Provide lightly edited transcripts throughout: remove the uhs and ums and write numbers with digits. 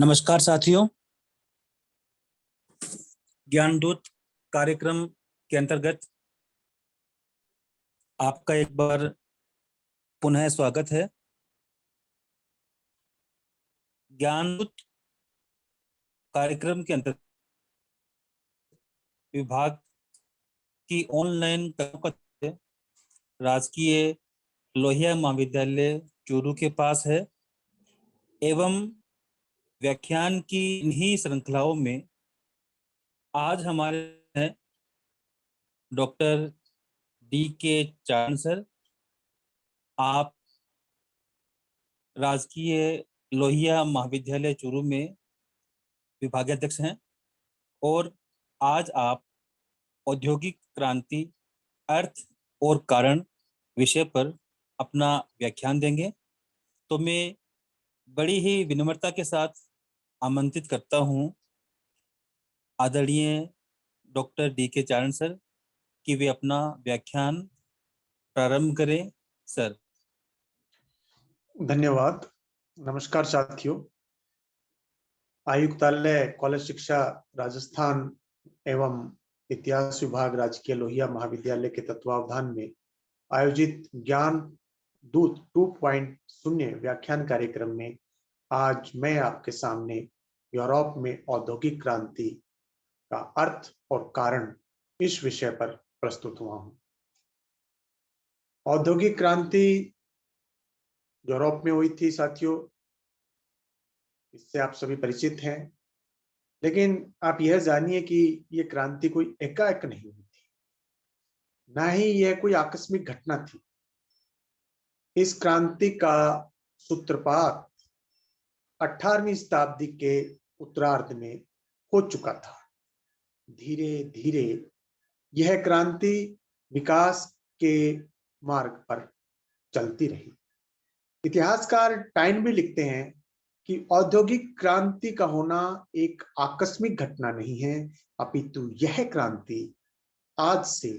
नमस्कार साथियों, ज्ञानदूत कार्यक्रम के अंतर्गत आपका एक बार पुनः स्वागत है। ज्ञानदूत कार्यक्रम के अंतर्गत विभाग की ऑनलाइन राजकीय लोहिया महाविद्यालय चूरू के पास है एवं व्याख्यान की इन्हीं श्रृंखलाओं में आज हमारे हैं डॉक्टर डी.के. चारण सर। आप राजकीय लोहिया महाविद्यालय चूरू में विभागाध्यक्ष हैं और आज आप औद्योगिक क्रांति, अर्थ और कारण विषय पर अपना व्याख्यान देंगे। तो मैं बड़ी ही विनम्रता के साथ आमंत्रित करता हूं आदरणीय डॉक्टर डी.के. चारण सर कि वे अपना व्याख्यान प्रारंभ करें। सर। धन्यवाद। नमस्कार साथियों, आयुक्तालय कॉलेज शिक्षा राजस्थान एवं इतिहास विभाग राजकीय लोहिया महाविद्यालय के तत्वावधान में आयोजित ज्ञान दूत 2.0 व्याख्यान कार्यक्रम में आज मैं आपके सामने यूरोप में औद्योगिक क्रांति का अर्थ और कारण इस विषय पर प्रस्तुत हुआ हूं। औद्योगिक क्रांति यूरोप में हुई थी साथियों, इससे आप सभी परिचित हैं, लेकिन आप यह जानिए कि यह क्रांति कोई एकाएक नहीं हुई थी, ना ही यह कोई आकस्मिक घटना थी। इस क्रांति का सूत्रपात 18वीं शताब्दी के उत्तरार्ध में हो चुका था। धीरे धीरे यह क्रांति विकास के मार्ग पर चलती रही। इतिहासकार टाइन भी लिखते हैं कि औद्योगिक क्रांति का होना एक आकस्मिक घटना नहीं है, अपितु यह क्रांति आज से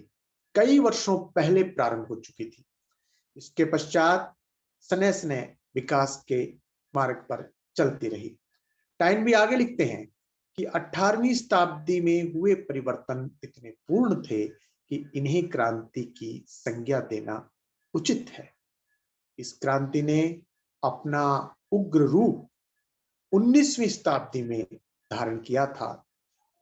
कई वर्षों पहले प्रारंभ हो चुकी थी। इसके पश्चात स्ने स्ने विकास के मार्ग पर चलती रही। टाइन भी आगे लिखते हैं कि 18वीं शताब्दी में हुए परिवर्तन इतने पूर्ण थे कि इन्हें क्रांति की संज्ञा देना उचित है। इस क्रांति ने अपना उग्र रूप 19वीं शताब्दी में धारण किया था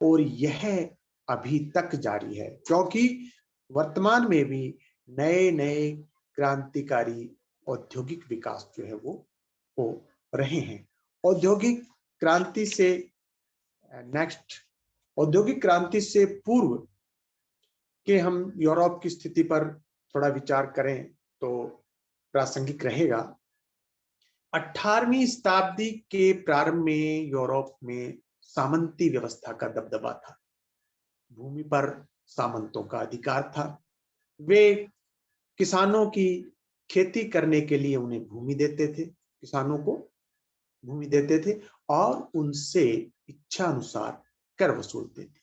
और यह अभी तक जारी है, क्योंकि वर्तमान में भी नए नए क्रांतिकारी औद्योगिक विकास जो है वो हो रहे हैं। औद्योगिक क्रांति से पूर्व के हम यूरोप की स्थिति पर थोड़ा विचार करें तो प्रासंगिक रहेगा। 18वीं शताब्दी के प्रारंभ में यूरोप में सामंती व्यवस्था का दबदबा था। भूमि पर सामंतों का अधिकार था। वे किसानों की खेती करने के लिए उन्हें भूमि देते थे, किसानों को भूमि देते थे और उनसे इच्छा अनुसार कर वसूलते थे।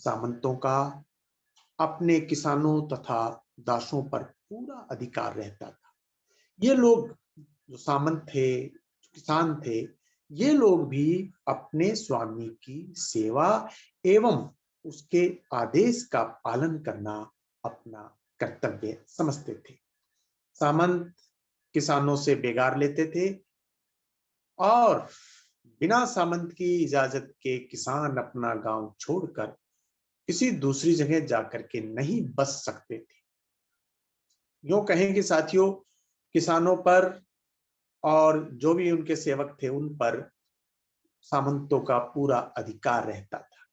सामंतों का अपने किसानों तथा दासों पर पूरा अधिकार रहता था। ये लोग जो सामंत थे, जो किसान थे, ये लोग भी अपने स्वामी की सेवा एवं उसके आदेश का पालन करना अपना कर्तव्य समझते थे। सामंत किसानों से बेगार लेते थे और बिना सामंत की इजाजत के किसान अपना गांव छोड़कर किसी दूसरी जगह जाकर के नहीं बस सकते थे। यूं कहें कि साथियों, किसानों पर और जो भी उनके सेवक थे उन पर सामंतों का पूरा अधिकार रहता था।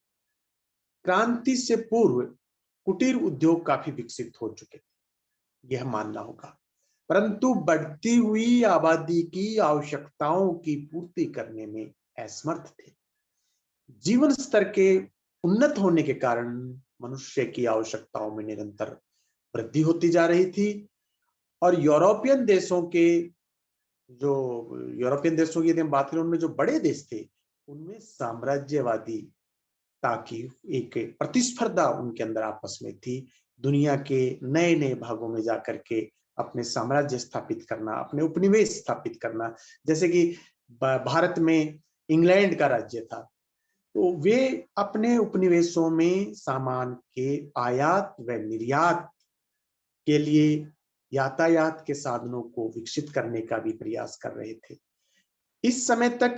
क्रांति से पूर्व कुटीर उद्योग काफी विकसित हो चुके थे, यह मानना होगा, परंतु बढ़ती हुई आबादी की आवश्यकताओं की पूर्ति करने में असमर्थ थे। जीवन स्तर के उन्नत होने के कारण मनुष्य की आवश्यकताओं में निरंतर वृद्धि होती जा रही थी और यूरोपियन देशों की यदि हम बात करें, उनमें जो बड़े देश थे उनमें साम्राज्यवादी ताकि एक प्रतिस्पर्धा उनके अंदर आपस में थी। दुनिया के नए नए भागों में जाकर के अपने साम्राज्य स्थापित करना, अपने उपनिवेश स्थापित करना। जैसे कि भारत में इंग्लैंड का राज्य था। तो वे अपने उपनिवेशों में सामान के आयात व निर्यात के लिए यातायात के साधनों को विकसित करने का भी प्रयास कर रहे थे। इस समय तक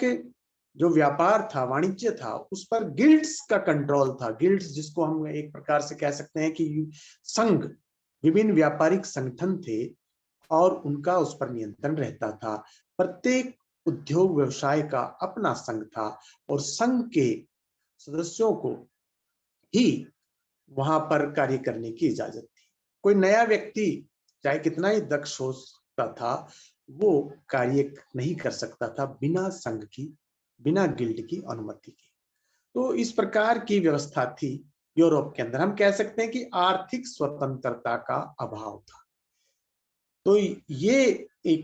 जो व्यापार था, वाणिज्य था, उस पर गिल्ड्स का कंट्रोल था। गिल्ड्स जिसको हम एक प्रकार से कह सकते हैं कि संघ, विभिन्न व्यापारिक संगठन थे और उनका उस पर नियंत्रण रहता था। प्रत्येक उद्योग व्यवसाय का अपना संघ था और संघ के सदस्यों को ही वहां पर कार्य करने की इजाजत थी। कोई नया व्यक्ति चाहे कितना ही दक्ष हो सकता था, वो कार्य नहीं कर सकता था बिना संघ की, बिना गिल्ड की अनुमति के। तो इस प्रकार की व्यवस्था थी यूरोप के अंदर। हम कह सकते हैं कि आर्थिक स्वतंत्रता का अभाव था। तो ये एक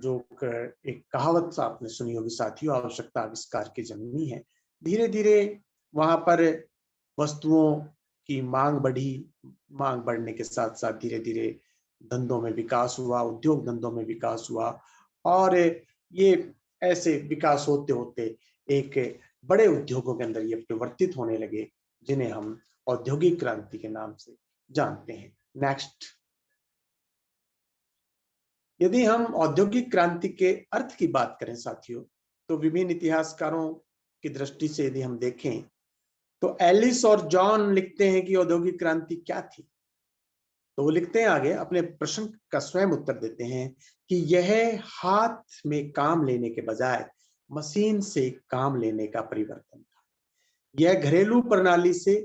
जो एक कहावत आपने सुनी होगी साथियों, आवश्यकता आविष्कार की जननी है। धीरे धीरे वहां पर वस्तुओं की मांग बढ़ी, मांग बढ़ने के साथ साथ धीरे धीरे धंधों में विकास हुआ, उद्योग धंधों में विकास हुआ और ये ऐसे विकास होते होते एक बड़े उद्योगों के अंदर ये परिवर्तित होने लगे, जिन्हें हम औद्योगिक क्रांति के नाम से जानते हैं। नेक्स्ट, यदि हम औद्योगिक क्रांति के अर्थ की बात करें साथियों, तो विभिन्न इतिहासकारों की दृष्टि से यदि हम देखें तो एलिस और जॉन लिखते हैं कि औद्योगिक क्रांति क्या थी। तो वो लिखते हैं आगे, अपने प्रश्न का स्वयं उत्तर देते हैं कि यह हाथ में काम लेने के बजाय मशीन से काम लेने का परिवर्तन था। यह घरेलू प्रणाली से,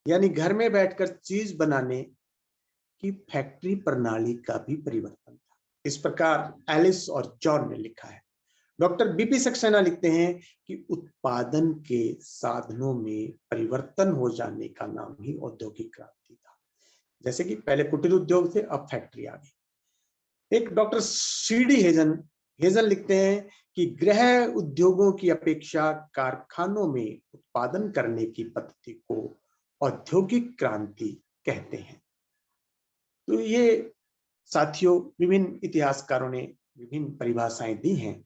यानी घर में बैठकर चीज बनाने की फैक्ट्री प्रणाली का भी परिवर्तन था। इस प्रकार एलिस और जॉन ने लिखा है। डॉक्टर बीपी सक्सेना लिखते हैं कि उत्पादन के साधनों में परिवर्तन हो जाने का नाम ही औद्योगिक क्रांति था। जैसे कि पहले कुटीर उद्योग थे, अब फैक्ट्री आ गई। एक डॉक्टर सीडी हेजन लिखते हैं कि गृह उद्योगों की अपेक्षा कारखानों में उत्पादन करने की पद्धति को औद्योगिक क्रांति कहते हैं। तो ये साथियों विभिन्न इतिहासकारों ने विभिन्न परिभाषाएं दी हैं।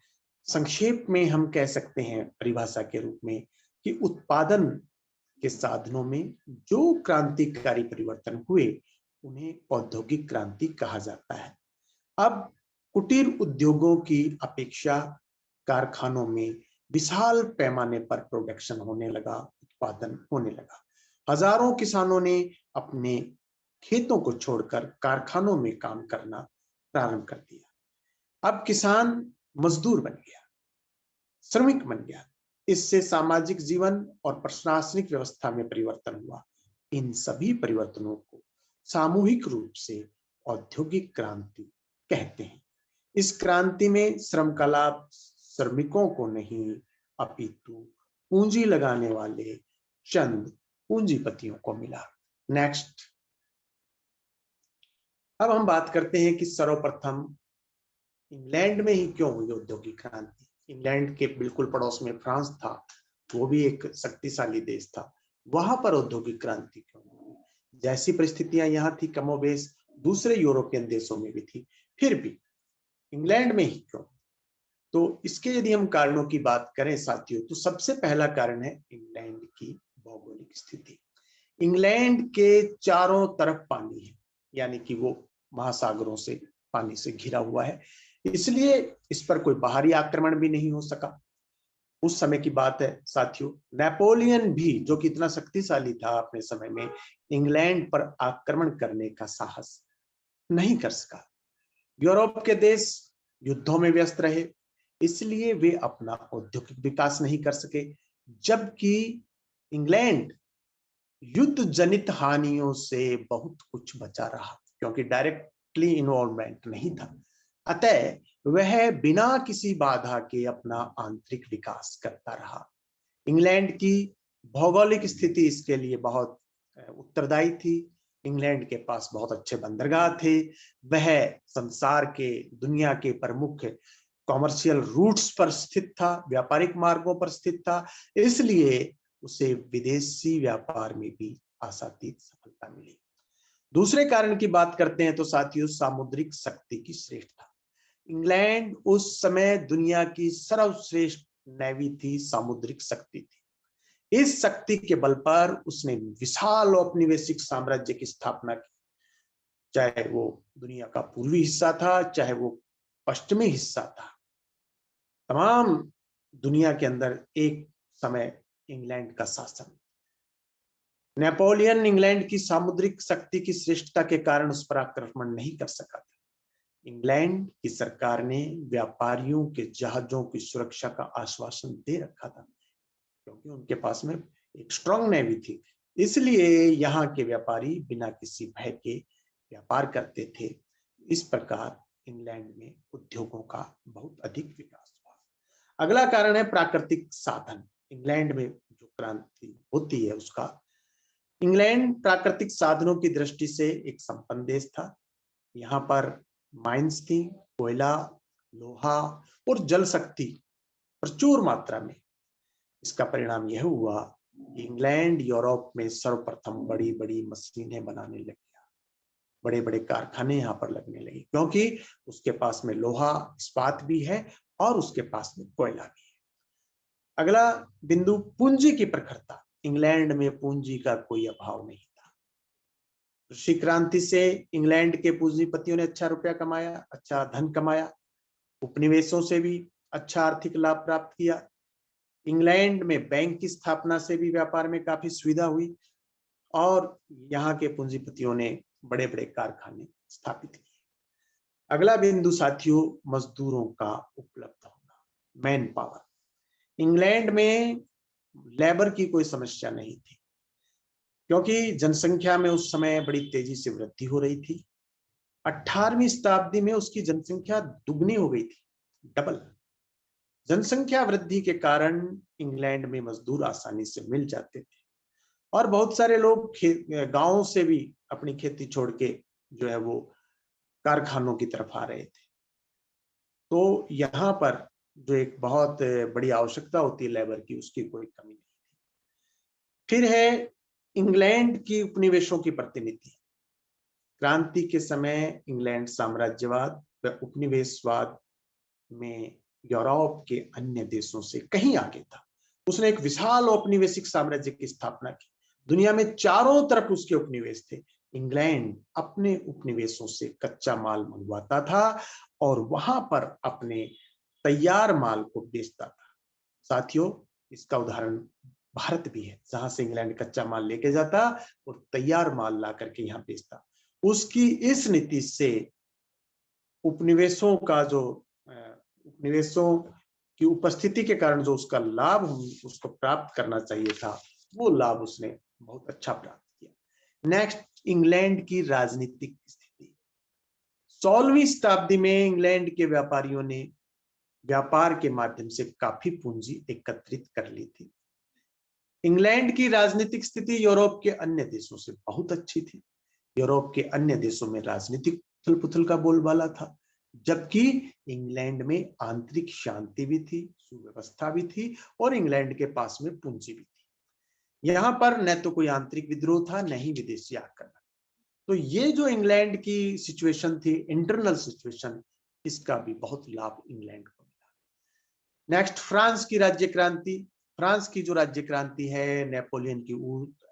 संक्षेप में हम कह सकते हैं परिभाषा के रूप में कि उत्पादन के साधनों में जो क्रांतिकारी परिवर्तन हुए उन्हें औद्योगिक क्रांति कहा जाता है। अब कुटीर उद्योगों की अपेक्षा कारखानों में विशाल पैमाने पर प्रोडक्शन होने लगा, उत्पादन होने लगा। हजारों किसानों ने अपने खेतों को छोड़कर कारखानों में काम करना प्रारंभ कर दिया। अब किसान मजदूर बन गया, श्रमिक बन गया। इससे सामाजिक जीवन और प्रशासनिक व्यवस्था में परिवर्तन हुआ। इन सभी परिवर्तनों को सामूहिक रूप से औद्योगिक क्रांति कहते हैं। इस क्रांति में श्रम का लाभ श्रमिकों को नहीं, अपितु पूंजी लगाने वाले चंद पूंजीपतियों को मिला। नेक्स्ट, अब हम बात करते हैं कि सर्वप्रथम इंग्लैंड में ही क्यों हुई औद्योगिक क्रांति। इंग्लैंड के बिल्कुल पड़ोस में फ्रांस था, वो भी एक शक्तिशाली देश था। वहां पर औद्योगिक क्रांति क्यों हुई? जैसी परिस्थितियां यहाँ थी कमोबेश दूसरे यूरोपियन देशों में भी थी, फिर भी इंग्लैंड में ही क्यों? तो इसके यदि हम कारणों की बात करें साथियों, तो सबसे पहला कारण है इंग्लैंड की भौगोलिक स्थिति। इंग्लैंड के चारों तरफ पानी है, यानी कि वो महासागरों से पानी से घिरा हुआ है, इसलिए इस पर कोई बाहरी आक्रमण भी नहीं हो सका। उस समय की बात है साथियों, नेपोलियन भी जो कि इतना शक्तिशाली था अपने समय में, इंग्लैंड पर आक्रमण करने का साहस नहीं कर सका। यूरोप के देश युद्धों में व्यस्त रहे, इसलिए वे अपना औद्योगिक विकास नहीं कर सके, जबकि इंग्लैंड युद्ध जनित हानियों से बहुत कुछ बचा रहा, क्योंकि डायरेक्टली इन्वॉल्वमेंट नहीं था। अतः वह बिना किसी बाधा के अपना आंतरिक विकास करता रहा। इंग्लैंड की भौगोलिक स्थिति इसके लिए बहुत उत्तरदायी थी। इंग्लैंड के पास बहुत अच्छे बंदरगाह थे, वह संसार के, दुनिया के प्रमुख कॉमर्शियल रूट्स पर स्थित था, व्यापारिक मार्गों पर स्थित था, इसलिए उसे विदेशी व्यापार में भी आशातीत सफलता मिली। दूसरे कारण की बात करते हैं तो साथियों सामुद्रिक शक्ति की श्रेष्ठता। इंग्लैंड उस समय दुनिया की सर्वश्रेष्ठ नेवी थी, सामुद्रिक शक्ति थी। इस शक्ति के बल पर उसने विशाल औपनिवेशिक साम्राज्य की स्थापना की, चाहे वो दुनिया का पूर्वी हिस्सा था, चाहे वो पश्चिमी हिस्सा था। तमाम दुनिया के अंदर एक समय इंग्लैंड का शासन। नेपोलियन इंग्लैंड की सामुद्रिक शक्ति की श्रेष्ठता के कारण उस पर आक्रमण नहीं कर सका था। इंग्लैंड की सरकार ने व्यापारियों के जहाजों की सुरक्षा का आश्वासन दे रखा था, क्योंकि उनके पास में एक स्ट्रांग नेवी थी। इसलिए यहाँ के व्यापारी बिना किसी भय के व्यापार करते थे। इस प्रकार इंग्लैंड में उद्योगों का बहुत अधिक विकास हुआ। अगला कारण है प्राकृतिक साधन। इंग्लैंड में जो क्रांति होती है उसका, इंग्लैंड प्राकृतिक साधनों की दृष्टि से एक संपन्न देश था। यहाँ पर माइंस थी, कोयला, लोहा और जल शक्ति प्रचुर मात्रा में। इसका परिणाम यह हुआ कि इंग्लैंड यूरोप में सर्वप्रथम बड़ी बड़ी मशीनें बनाने लग गया, बड़े बड़े कारखाने यहाँ पर लगने लगे, क्योंकि उसके पास में लोहा इस्पात भी है और उसके पास में कोयला भी है। अगला बिंदु, पूंजी की प्रखरता। इंग्लैंड में पूंजी का कोई अभाव नहीं था। कृषि क्रांति से इंग्लैंड के पूंजीपतियों ने अच्छा रुपया कमाया, अच्छा धन कमाया। उपनिवेशों से भी अच्छा आर्थिक लाभ प्राप्त किया। इंग्लैंड में बैंक की स्थापना से भी व्यापार में काफी सुविधा हुई और यहाँ के पूंजीपतियों ने बड़े बड़े कारखाने स्थापित किए। अगला बिंदु साथियों, मजदूरों का उपलब्ध होना, मैन पावर। इंग्लैंड में लेबर की कोई समस्या नहीं थी, क्योंकि जनसंख्या में उस समय बड़ी तेजी से वृद्धि हो रही थी। 18वीं शताब्दी में उसकी जनसंख्या दुगनी हो गई थी, डबल। जनसंख्या वृद्धि के कारण इंग्लैंड में मजदूर आसानी से मिल जाते थे और बहुत सारे लोग गांवों से भी अपनी खेती छोड़ के जो है वो कारखानों की तरफ आ रहे थे। तो यहाँ पर जो एक बहुत बड़ी आवश्यकता होती है लेबर की, उसकी कोई कमी नहीं थी। फिर है इंग्लैंड की उपनिवेशों की प्रतिनिधि। क्रांति के समय इंग्लैंड साम्राज्यवाद व उपनिवेशवाद में यूरोप के अन्य देशों से कहीं आगे था। उसने एक विशाल औपनिवेशिक साम्राज्य की स्थापना की। दुनिया में चारों तरफ उसके उपनिवेश थे। इंग्लैंड अपने उपनिवेशों से कच्चा माल मंगवाता था और वहां पर अपने तैयार माल को बेचता था। साथियों, इसका उदाहरण भारत भी है, जहां से इंग्लैंड कच्चा माल लेके जाता और तैयार माल ला करके यहाँ बेचता। उसकी इस नीति से उपनिवेशों का जो उपनिवेशों की उपस्थिति के कारण जो उसका लाभ उसको प्राप्त करना चाहिए था, वो लाभ उसने बहुत अच्छा प्राप्त किया। नेक्स्ट, इंग्लैंड की राजनीतिक स्थिति। 16वीं शताब्दी में इंग्लैंड के व्यापारियों ने व्यापार के माध्यम से काफी पूंजी एकत्रित कर ली थी। इंग्लैंड की राजनीतिक स्थिति यूरोप के अन्य देशों से बहुत अच्छी थी। यूरोप के अन्य देशों में राजनीतिक उथल पुथल का बोलबाला था, जबकि इंग्लैंड में आंतरिक शांति भी थी, सुव्यवस्था भी थी और इंग्लैंड के पास में पूंजी भी थी। यहाँ पर न तो कोई आंतरिक विद्रोह था, न ही विदेशी आक्रमण। तो ये जो इंग्लैंड की सिचुएशन थी, इंटरनल सिचुएशन, इसका भी बहुत लाभ इंग्लैंड को मिला। नेक्स्ट, फ्रांस की राज्य क्रांति। फ्रांस की जो राज्य क्रांति है, नेपोलियन की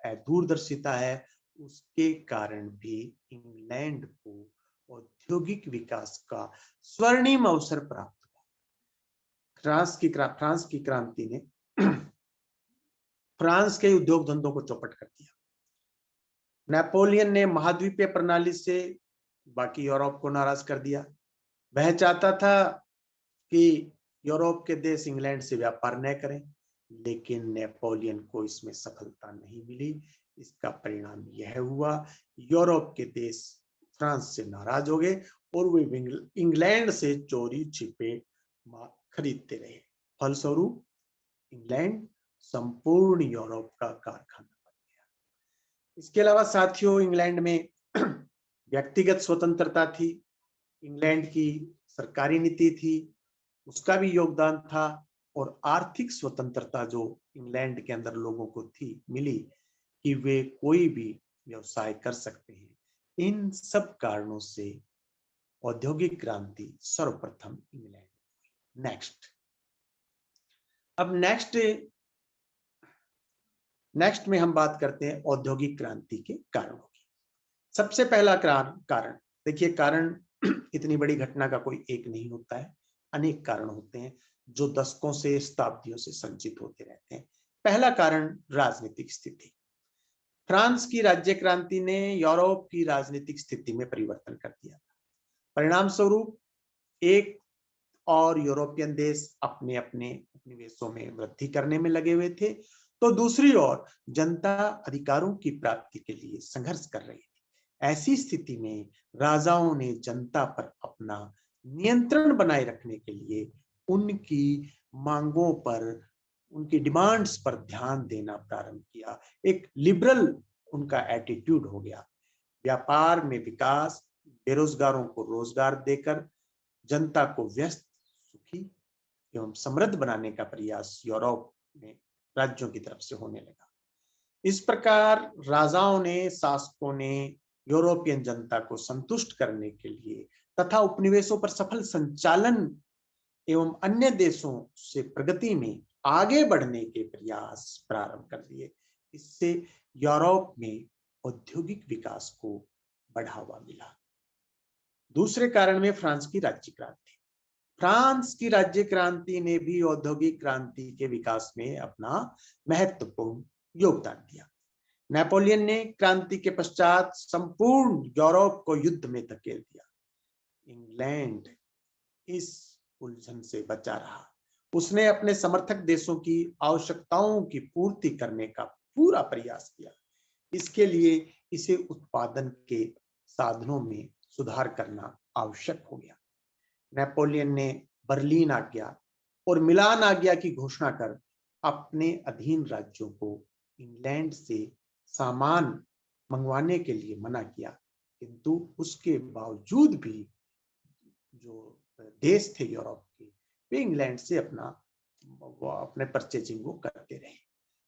दूरदर्शिता है, उसके कारण भी इंग्लैंड को औद्योगिक विकास का स्वर्णिम अवसर प्राप्त हुआ। फ्रांस की क्रांति ने फ्रांस के उद्योग धंधों को चौपट कर दिया। नेपोलियन ने महाद्वीपीय प्रणाली से बाकी यूरोप को नाराज कर दिया। वह चाहता था कि यूरोप के देश इंग्लैंड से व्यापार न करें, लेकिन नेपोलियन को इसमें सफलता नहीं मिली। इसका परिणाम यह हुआ, यूरोप के देश फ्रांस से नाराज हो गए और वे इंग्लैंड से चोरी छिपे खरीदते रहे। फलस्वरूप इंग्लैंड संपूर्ण यूरोप का कारखाना बन गया। इसके अलावा साथियों, इंग्लैंड में व्यक्तिगत स्वतंत्रता थी, इंग्लैंड की सरकारी नीति थी, उसका भी योगदान था, और आर्थिक स्वतंत्रता जो इंग्लैंड के अंदर लोगों को थी मिली कि वे कोई भी व्यवसाय कर सकते हैं। इन सब कारणों से औद्योगिक क्रांति सर्वप्रथम इंग्लैंड। नेक्स्ट, अब नेक्स्ट में हम बात करते हैं औद्योगिक क्रांति के कारणों की। सबसे पहला कारण देखिए, कारण इतनी बड़ी घटना का कोई एक नहीं होता है, अनेक कारण होते हैं जो दशकों से शताब्दियों से संचित होते रहते हैं। पहला कारण राजनीतिक स्थिति। फ्रांस की राज्य क्रांति ने यूरोप की राजनीतिक स्थिति में परिवर्तन कर दिया था। परिणाम स्वरूप एक और यूरोपियन देश अपने अपने उपनिवेशों में वृद्धि करने में लगे हुए थे, तो दूसरी ओर जनता अधिकारों की प्राप्ति के लिए संघर्ष कर रही थी। ऐसी स्थिति में राजाओं ने जनता पर अपना नियंत्रण बनाए रखने के लिए उनकी मांगों पर, उनकी डिमांड्स पर ध्यान देना प्रारंभ किया। एक लिबरल उनका एटीट्यूड हो गया। व्यापार में विकास, बेरोजगारों को रोजगार देकर जनता को व्यस्त, सुखी एवं समृद्ध बनाने का प्रयास यूरोप में राज्यों की तरफ से होने लगा। इस प्रकार राजाओं ने, शासकों ने यूरोपियन जनता को संतुष्ट करने के लिए तथा उपनिवेशों पर सफल संचालन एवं अन्य देशों से प्रगति में आगे बढ़ने के प्रयास प्रारंभ कर दिए। इससे यूरोप में औद्योगिक विकास को बढ़ावा मिला। दूसरे कारण में फ्रांस की राज्य क्रांति। फ्रांस की राज्य क्रांति ने भी औद्योगिक क्रांति के विकास में अपना महत्वपूर्ण योगदान दिया। नेपोलियन ने क्रांति के पश्चात संपूर्ण यूरोप को युद्ध में धकेल दिया। इंग्लैंड इस उलझन से बचा रहा। उसने अपने समर्थक देशों की आवश्यकताओं की पूर्ति करने का पूरा प्रयास किया। इसके लिए इसे उत्पादन के साधनों में सुधार करना आवश्यक हो गया। नेपोलियन ने बर्लिन आज्ञा और मिलान आज्ञा की घोषणा कर अपने अधीन राज्यों को इंग्लैंड से सामान मंगवाने के लिए मना किया, किंतु उसके बावजूद भी जो देश थे यूरोप के, वे इंग्लैंड से अपने परचेजिंग वो करते रहे।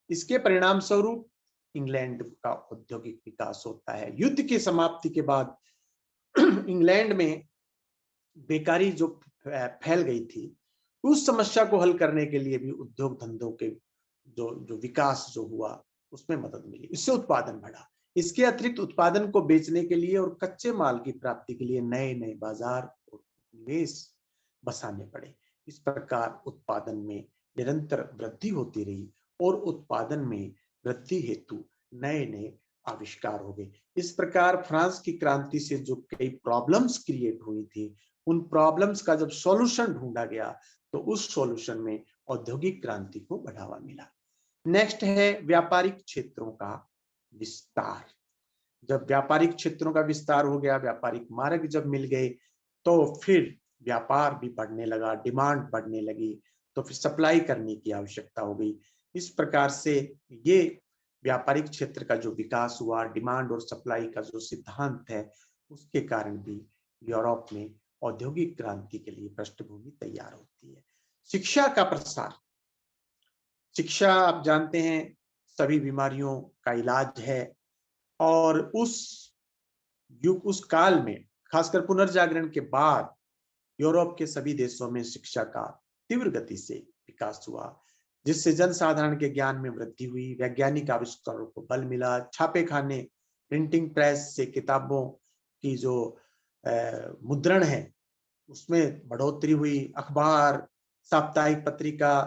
इसके परिणाम स्वरूप इंग्लैंड का औद्योगिक विकास होता है। युद्ध की समाप्ति के बाद इंग्लैंड में बेकारी जो फैल गई थी, उस समस्या को हल करने के लिए भी उद्योग धंधों के जो विकास जो हुआ उसमें मदद मिली। इससे उत्पादन बढ़ा। इसके अतिरिक्त उत्पादन को बेचने के लिए और कच्चे माल की प्राप्ति के लिए नए नए बाजार और निवेश बसाने पड़े। इस प्रकार उत्पादन में निरंतर वृद्धि होती रही और उत्पादन में वृद्धि हेतु नए नए आविष्कार हो गए। इस प्रकार फ्रांस की क्रांति से जो कई प्रॉब्लम्स क्रिएट हुई थी, उन प्रॉब्लम्स का जब सॉल्यूशन ढूंढा गया तो उस सॉल्यूशन में औद्योगिक क्रांति को बढ़ावा मिला। नेक्स्ट है व्यापारिक क्षेत्रों का विस्तार। जब व्यापारिक क्षेत्रों का विस्तार हो गया, व्यापारिक मार्ग जब मिल गए, तो फिर व्यापार भी बढ़ने लगा, डिमांड बढ़ने लगी, तो फिर सप्लाई करने की आवश्यकता हो गई। इस प्रकार से ये व्यापारिक क्षेत्र का जो विकास हुआ, डिमांड और सप्लाई का जो सिद्धांत है, उसके कारण भी यूरोप में औद्योगिक क्रांति के लिए पृष्ठभूमि तैयार होती है। शिक्षा का प्रसार। शिक्षा आप जानते हैं सभी बीमारियों का इलाज है, और उस काल में खासकर पुनर्जागरण के बाद यूरोप के सभी देशों में शिक्षा का तीव्र गति से विकास हुआ, जिससे जनसाधारण के ज्ञान में वृद्धि हुई, वैज्ञानिक आविष्कारों को बल मिला, छापे खाने, प्रिंटिंग प्रेस से किताबों की जो मुद्रण है उसमें बढ़ोतरी हुई, अखबार, साप्ताहिक पत्रिका,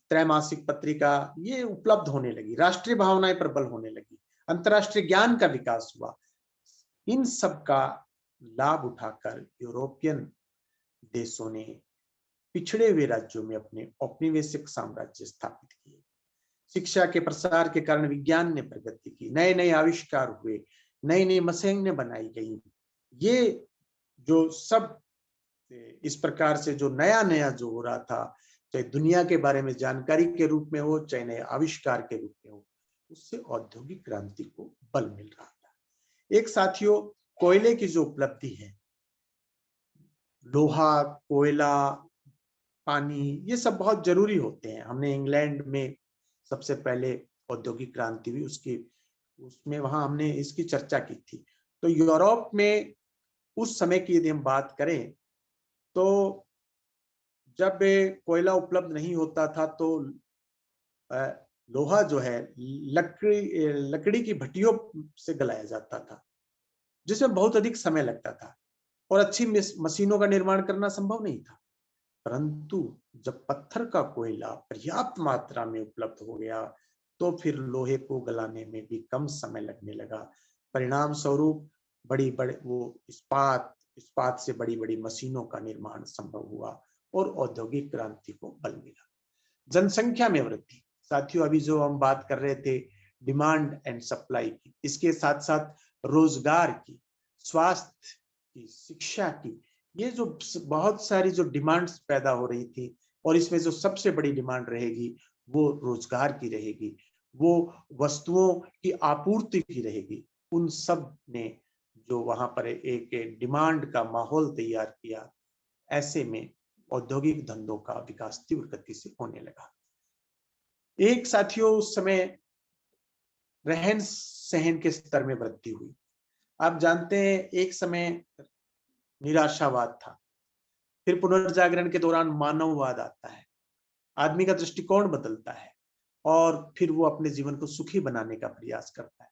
त्रैमासिक पत्रिका ये उपलब्ध होने लगी, राष्ट्रीय भावनाएं प्रबल होने लगी, अंतर्राष्ट्रीय ज्ञान का विकास हुआ। इन सब का लाभ उठाकर यूरोपियन देशों ने पिछड़े हुए राज्यों में अपने औपनिवेशिक साम्राज्य स्थापित किए। शिक्षा के प्रसार के कारण विज्ञान ने प्रगति की, नए नए आविष्कार हुए, नई नई मशीनें बनाई गई। ये जो सब इस प्रकार से जो नया नया जो हो रहा था, चाहे दुनिया के बारे में जानकारी के रूप में हो, चाहे नए आविष्कार के रूप में हो, उससे औद्योगिक क्रांति को बल मिल रहा था। एक साथियों, कोयले की जो उपलब्धि है, लोहा, कोयला, पानी, ये सब बहुत जरूरी होते हैं। हमने इंग्लैंड में सबसे पहले औद्योगिक क्रांति हुई, उसमें वहां हमने इसकी चर्चा की थी। तो यूरोप में उस समय की यदि हम बात करें तो जब कोयला उपलब्ध नहीं होता था तो लोहा जो है लकड़ी की भट्टियों से गलाया जाता था, जिसमें बहुत अधिक समय लगता था और अच्छी मशीनों का निर्माण करना संभव नहीं था। परंतु जब पत्थर का कोयला पर्याप्त मात्रा में उपलब्ध हो गया तो फिर लोहे को गलाने में भी कम समय लगने लगा। परिणाम स्वरूप बड़ी बड़े वो इस्पात से बड़ी बड़ी मशीनों का निर्माण संभव हुआ और औद्योगिक क्रांति को बल मिला। जनसंख्या में वृद्धि, साथियों अभी जो हम बात कर रहे थे डिमांड एंड सप्लाई की, इसके साथ साथ रोजगार की, स्वास्थ्य की, शिक्षा की, ये जो बहुत सारी जो डिमांड्स पैदा हो रही थी और इसमें जो सबसे बड़ी डिमांड रहेगी वो रोजगार की रहेगी, वो वस्तुओं की आपूर्ति की रहेगी। उन सब ने जो वहां पर एक डिमांड का माहौल तैयार किया, ऐसे में औद्योगिक धंधों का विकास तीव्र गति से होने लगा। एक साथियों उस समय रहन सहन के स्तर में वृद्धि हुई। आप जानते हैं एक समय निराशावाद था, फिर पुनर्जागरण के दौरान मानववाद आता है, आदमी का दृष्टिकोण बदलता है और फिर वो अपने जीवन को सुखी बनाने का प्रयास करता है।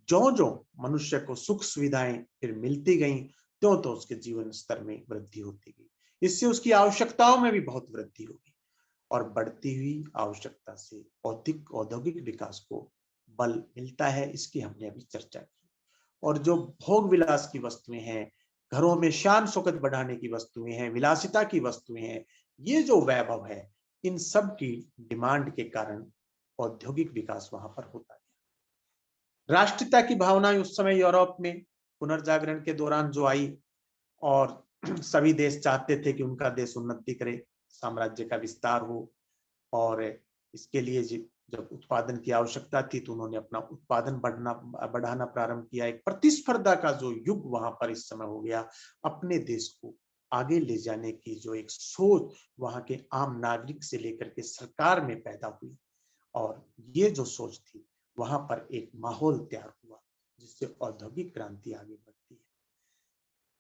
जो जो मनुष्य को सुख सुविधाएं फिर मिलती गई त्यों तो उसके जीवन स्तर में वृद्धि होती गई, इससे उसकी आवश्यकताओं में भी बहुत वृद्धि होगी और बढ़ती हुई आवश्यकता से औद्योगिक विकास को बल मिलता है। इसकी हमने अभी चर्चा की। और जो भोग विलास की वस्तुएं हैं, घरों में शान शौकत बढ़ाने की वस्तुएं हैं, विलासिता की वस्तुएं हैं, ये जो वैभव है, इन सब की डिमांड के कारण औद्योगिक विकास वहां पर होता गया। राष्ट्रीयता की भावना उस समय यूरोप में पुनर्जागरण के दौरान जो आई और सभी देश चाहते थे कि उनका देश उन्नति करे, साम्राज्य का विस्तार हो और इसके लिए जब उत्पादन की आवश्यकता थी तो उन्होंने अपना उत्पादन बढ़ाना प्रारंभ किया। एक प्रतिस्पर्धा का जो युग वहां पर इस समय हो गया, अपने देश को आगे ले जाने की जो एक सोच वहां के आम नागरिक से लेकर के सरकार में पैदा हुई और ये जो सोच थी वहां पर एक माहौल तैयार हुआ जिससे औद्योगिक क्रांति आगे बढ़ती है।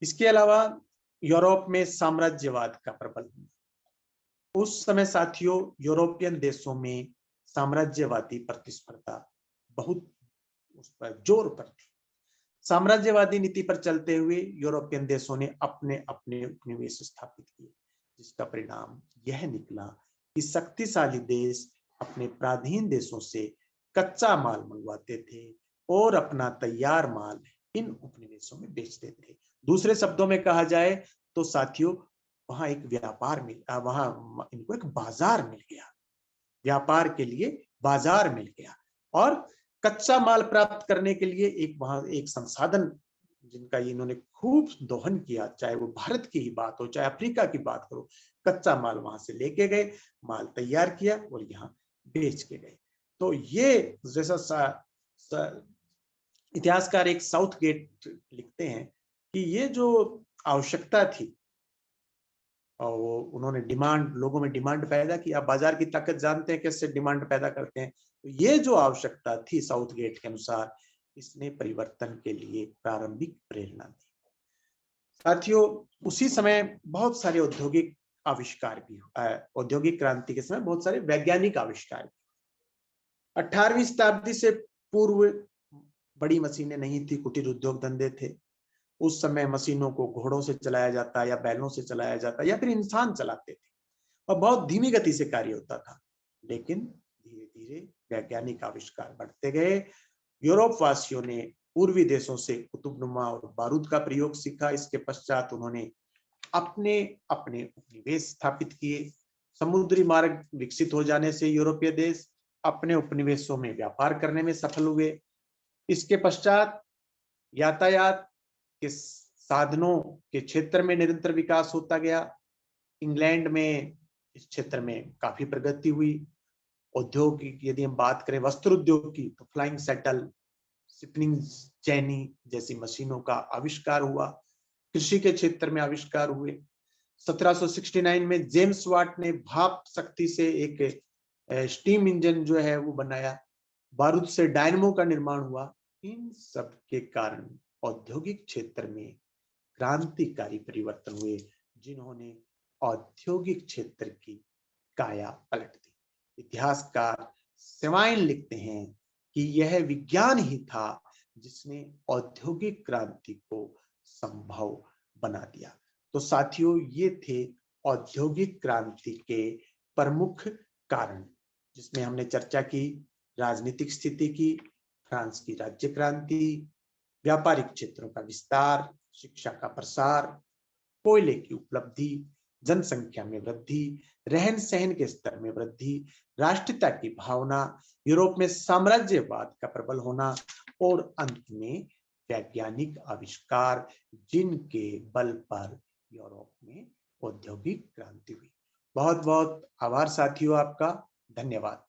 इसके अलावा यूरोप में साम्राज्यवाद का प्रबल हुआ। उस समय साथियों यूरोपियन देशों में साम्राज्यवादी प्रतिस्पर्धा बहुत उस पर जोर पर थी। साम्राज्यवादी नीति पर चलते हुए यूरोपियन देशों ने अपने अपने उपनिवेश स्थापित किए, जिसका परिणाम यह निकला कि शक्तिशाली देश अपने प्राधीन देशों से कच्चा माल मंगवाते थे और अपना तैयार माल इन उपनिवेशों में बेचते थे। दूसरे शब्दों में कहा जाए तो साथियों वहां एक व्यापार वहां इनको एक बाजार मिल गया, व्यापार के लिए बाजार मिल गया और कच्चा माल प्राप्त करने के लिए वहां एक संसाधन जिनका इन्होंने खूब दोहन किया, चाहे वो भारत की ही बात हो चाहे अफ्रीका की बात करो, कच्चा माल वहां से लेके गए, माल तैयार किया और यहाँ बेच के गए। तो ये जैसा इतिहासकार एक साउथ गेट लिखते हैं कि ये जो आवश्यकता थी और वो उन्होंने लोगों में डिमांड पैदा की। आप बाजार की ताकत जानते हैं कैसे डिमांड पैदा करते हैं। तो ये जो आवश्यकता थी साउथ गेट के अनुसार, इसने परिवर्तन के लिए प्रारंभिक प्रेरणा दी। साथियों उसी समय बहुत सारे औद्योगिक आविष्कार भी औद्योगिक क्रांति के समय बहुत सारे वैज्ञानिक आविष्कार भी। 18वीं शताब्दी से पूर्व बड़ी मशीनें नहीं थी, कुटीर उद्योग धंधे थे। उस समय मशीनों को घोड़ों से चलाया जाता या बैलों से चलाया जाता या फिर इंसान चलाते थे और बहुत धीमी गति से कार्य होता था। लेकिन धीरे धीरे वैज्ञानिक आविष्कार बढ़ते गए। यूरोप वासियों ने पूर्वी देशों से कुतुबनुमा और बारूद का प्रयोग सीखा। इसके पश्चात उन्होंने अपने अपने उपनिवेश स्थापित किए। समुद्री मार्ग विकसित हो जाने से यूरोपीय देश अपने उपनिवेशों में व्यापार करने में सफल हुए। इसके पश्चात यातायात के साधनों के क्षेत्र में निरंतर विकास होता गया। इंग्लैंड में इस क्षेत्र में काफी प्रगति हुई। उद्योग की यदि हम बात करें वस्त्र उद्योग की तो फ्लाइंग सेटल, शिपिंग चैनी जैसी मशीनों का आविष्कार हुआ। कृषि के क्षेत्र में आविष्कार हुए। 1769 में जेम्स वाट ने भाप शक्ति से एक स्टीम इंजन जो है वो बनाया। बारूद से डायनमो का निर्माण हुआ। इन सब के कारण औद्योगिक क्षेत्र में क्रांतिकारी परिवर्तन हुए, जिन्होंने औद्योगिक क्षेत्र की काया पलट दी। इतिहासकार सेवाइन लिखते हैं कि यह विज्ञान ही था जिसने औद्योगिक क्रांति को संभव बना दिया। तो साथियों, ये थे औद्योगिक क्रांति के प्रमुख कारण, जिसमें हमने चर्चा की राजनीतिक स्थिति की, फ्रांस की राज्य क्रांति, व्यापारिक क्षेत्रों का विस्तार, शिक्षा का प्रसार, कोयले की उपलब्धि, जनसंख्या में वृद्धि, रहन सहन के स्तर में वृद्धि, राष्ट्रीयता की भावना, यूरोप में साम्राज्यवाद का प्रबल होना और अंत में वैज्ञानिक आविष्कार, जिनके बल पर यूरोप में औद्योगिक क्रांति हुई। बहुत बहुत आभार साथियों, आपका धन्यवाद।